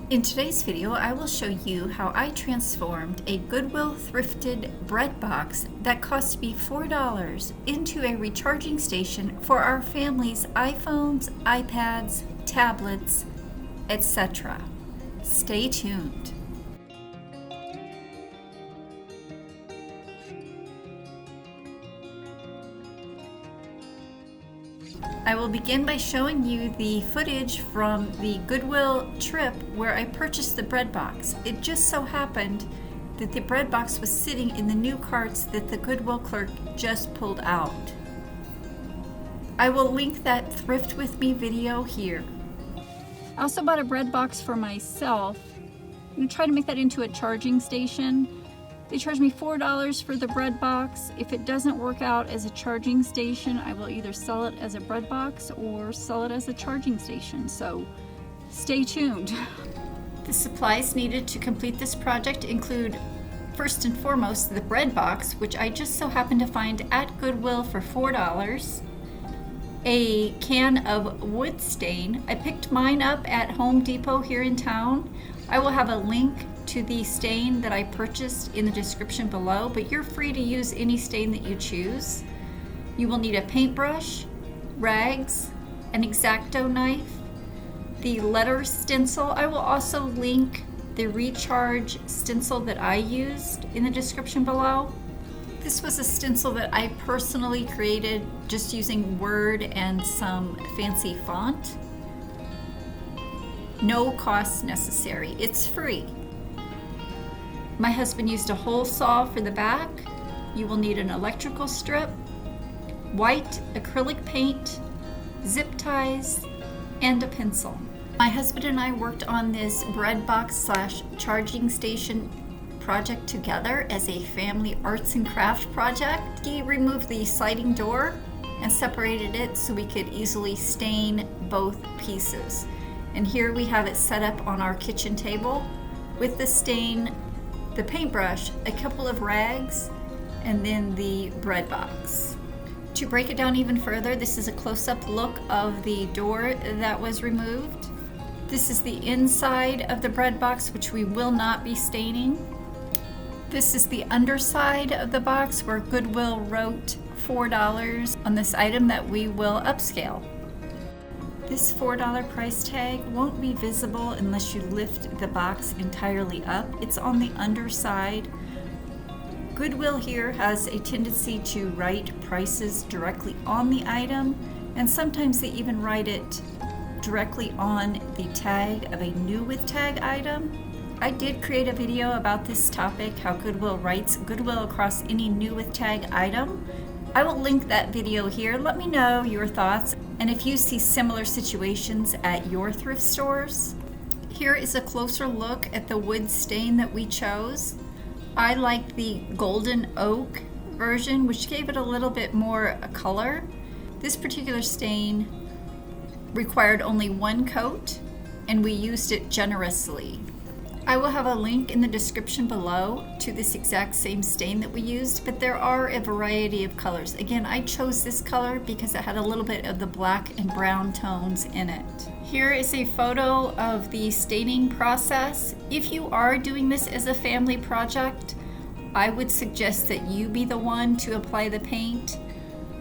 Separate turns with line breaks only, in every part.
In today's video, I will show you how I transformed a Goodwill thrifted bread box that cost me $4 into a recharging station for our family's iPhones, iPads, tablets, etc. Stay tuned. I will begin by showing you the footage from the Goodwill Trip where I purchased the bread box. It just so happened that the bread box was sitting in the new carts that the Goodwill clerk just pulled out. I will link that Thrift With Me video here. I also bought a bread box for myself. I'm going to try to make that into a charging station. They charged me $4 for the bread box. If it doesn't work out as a charging station, I will either sell it as a bread box or sell it as a charging station, so stay tuned. The supplies needed to complete this project include, first and foremost, the bread box, which I just so happened to find at Goodwill for $4. A can of wood stain. I picked mine up at Home Depot here in town. I will have a link to the stain that I purchased in the description below, but you're free to use any stain that you choose. You will need a paintbrush, rags, an X-Acto knife, the letter stencil. I will also link the recharge stencil that I used in the description below. This was a stencil that I personally created just using Word and some fancy font. No cost necessary, it's free. My husband used a hole saw for the back. You will need an electrical strip, white acrylic paint, zip ties, and a pencil. My husband and I worked on this bread box / charging station project together as a family arts and craft project. He removed the sliding door and separated it so we could easily stain both pieces. And here we have it set up on our kitchen table with the stain, the paintbrush, a couple of rags, and then the bread box. To break it down even further, this is a close-up look of the door that was removed. This is the inside of the bread box, which we will not be staining. This is the underside of the box where Goodwill wrote $4 on this item that we will upscale. This $4 price tag won't be visible unless you lift the box entirely up. It's on the underside. Goodwill here has a tendency to write prices directly on the item, and sometimes they even write it directly on the tag of a new with tag item. I did create a video about this topic, how Goodwill writes Goodwill across any new with tag item. I will link that video here. Let me know your thoughts and if you see similar situations at your thrift stores. Here is a closer look at the wood stain that we chose. I like the golden oak version, which gave it a little bit more color. This particular stain required only one coat, and we used it generously. I will have a link in the description below to this exact same stain that we used, but there are a variety of colors. Again, I chose this color because it had a little bit of the black and brown tones in it. Here is a photo of the staining process. If you are doing this as a family project, I would suggest that you be the one to apply the paint.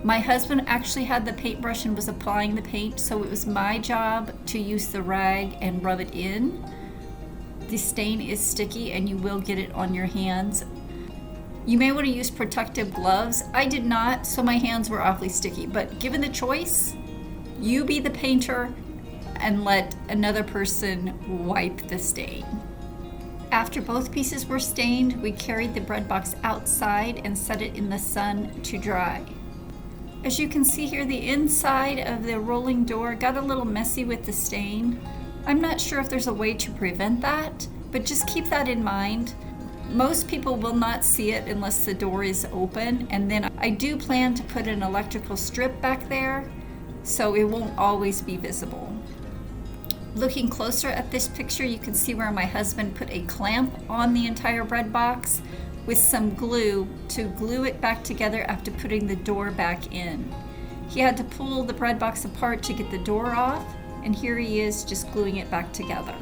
My husband actually had the paintbrush and was applying the paint, so it was my job to use the rag and rub it in. The stain is sticky and you will get it on your hands. You may want to use protective gloves. I did not, so my hands were awfully sticky, but given the choice, you be the painter and let another person wipe the stain. After both pieces were stained, we carried the bread box outside and set it in the sun to dry. As you can see here, the inside of the rolling door got a little messy with the stain. I'm not sure if there's a way to prevent that, but just keep that in mind. Most people will not see it unless the door is open, and then I do plan to put an electrical strip back there, so it won't always be visible. Looking closer at this picture, you can see where my husband put a clamp on the entire bread box with some glue to glue it back together after putting the door back in. He had to pull the bread box apart to get the door off, and here he is just gluing it back together.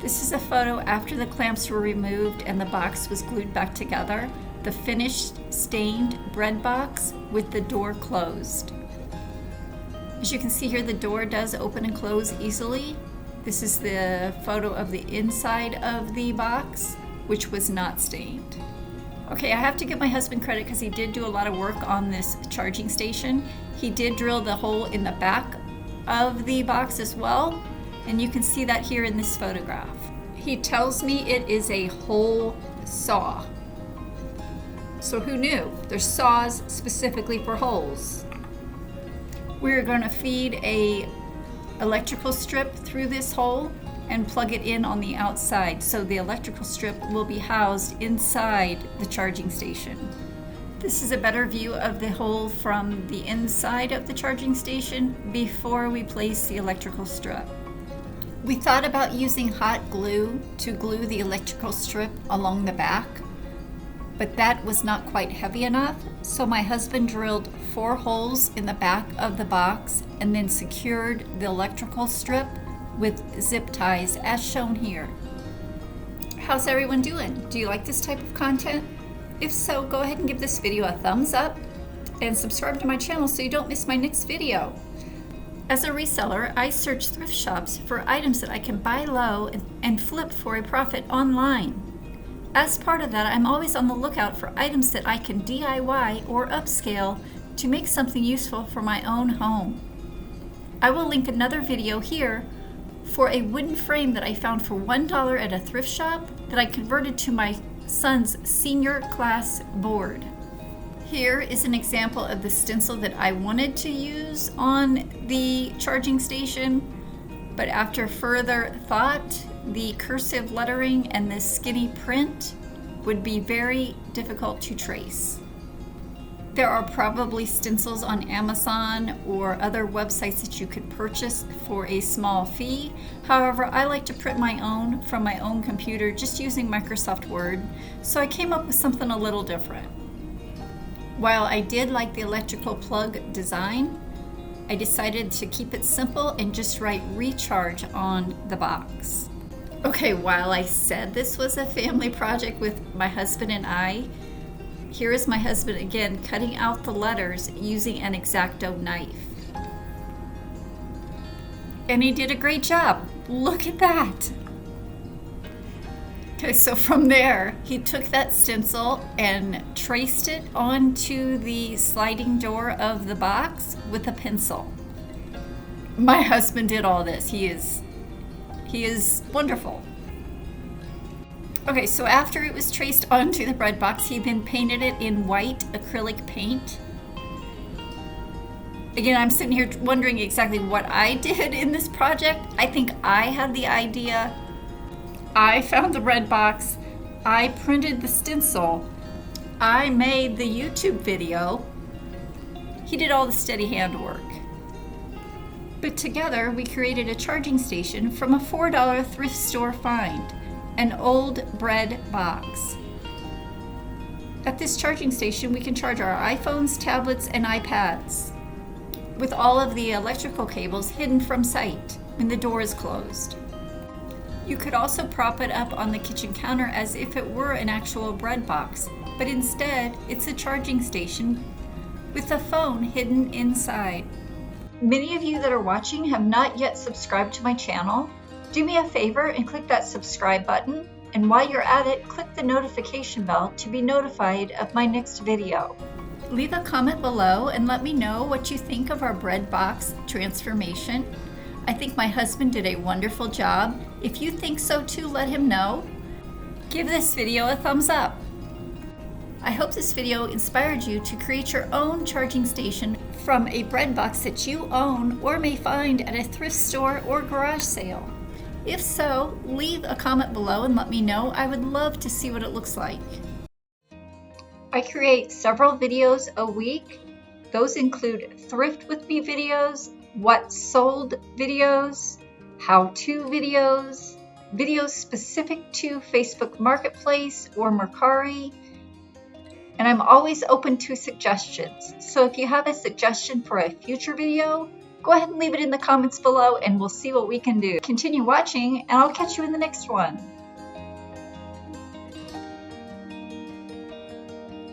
This is a photo after the clamps were removed and the box was glued back together. The finished stained bread box with the door closed. As you can see here, the door does open and close easily. This is the photo of the inside of the box, which was not stained. Okay, I have to give my husband credit because he did do a lot of work on this charging station. He did drill the hole in the back of the box as well, and you can see that here in this photograph. He tells me it is a hole saw. So who knew? There's saws specifically for holes. We're going to feed a electrical strip through this hole and plug it in on the outside, so the electrical strip will be housed inside the charging station. This is a better view of the hole from the inside of the charging station before we place the electrical strip. We thought about using hot glue to glue the electrical strip along the back, but that was not quite heavy enough, so my husband drilled 4 holes in the back of the box and then secured the electrical strip with zip ties as shown here. How's everyone doing? Do you like this type of content? If so, go ahead and give this video a thumbs up and subscribe to my channel so you don't miss my next video. As a reseller, I search thrift shops for items that I can buy low and flip for a profit online. As part of that, I'm always on the lookout for items that I can DIY or upscale to make something useful for my own home. I will link another video here for a wooden frame that I found for $1 at a thrift shop that I converted to my son's senior class board. Here is an example of the stencil that I wanted to use on the charging station, but after further thought, the cursive lettering and the skinny print would be very difficult to trace. There are probably stencils on Amazon or other websites that you could purchase for a small fee. However, I like to print my own from my own computer just using Microsoft Word, so I came up with something a little different. While I did like the electrical plug design, I decided to keep it simple and just write recharge on the box. Okay, while I said this was a family project with my husband and I, here is my husband again cutting out the letters using an X-Acto knife. And he did a great job. Look at that. Okay, so from there, he took that stencil and traced it onto the sliding door of the box with a pencil. My husband did all this. He is wonderful. Okay, so after it was traced onto the bread box, he then painted it in white acrylic paint. Again, I'm sitting here wondering exactly what I did in this project. I think I had the idea. I found the bread box. I printed the stencil. I made the YouTube video. He did all the steady hand work. But together, we created a charging station from a $4 thrift store find. An old bread box. At this charging station, we can charge our iPhones, tablets, and iPads with all of the electrical cables hidden from sight when the door is closed. You could also prop it up on the kitchen counter as if it were an actual bread box, but instead it's a charging station with a phone hidden inside. Many of you that are watching have not yet subscribed to my channel. Do me a favor and click that subscribe button, and while you're at it, click the notification bell to be notified of my next video. Leave a comment below and let me know what you think of our bread box transformation. I think my husband did a wonderful job. If you think so too, let him know. Give this video a thumbs up. I hope this video inspired you to create your own charging station from a bread box that you own or may find at a thrift store or garage sale. If so, leave a comment below and let me know. I would love to see what it looks like. I create several videos a week. Those include thrift with me videos, what sold videos, how-to videos, videos specific to Facebook Marketplace or Mercari, and I'm always open to suggestions. So if you have a suggestion for a future video, Go ahead and leave it in the comments below and we'll see what we can do. Continue watching and I'll catch you in the next one.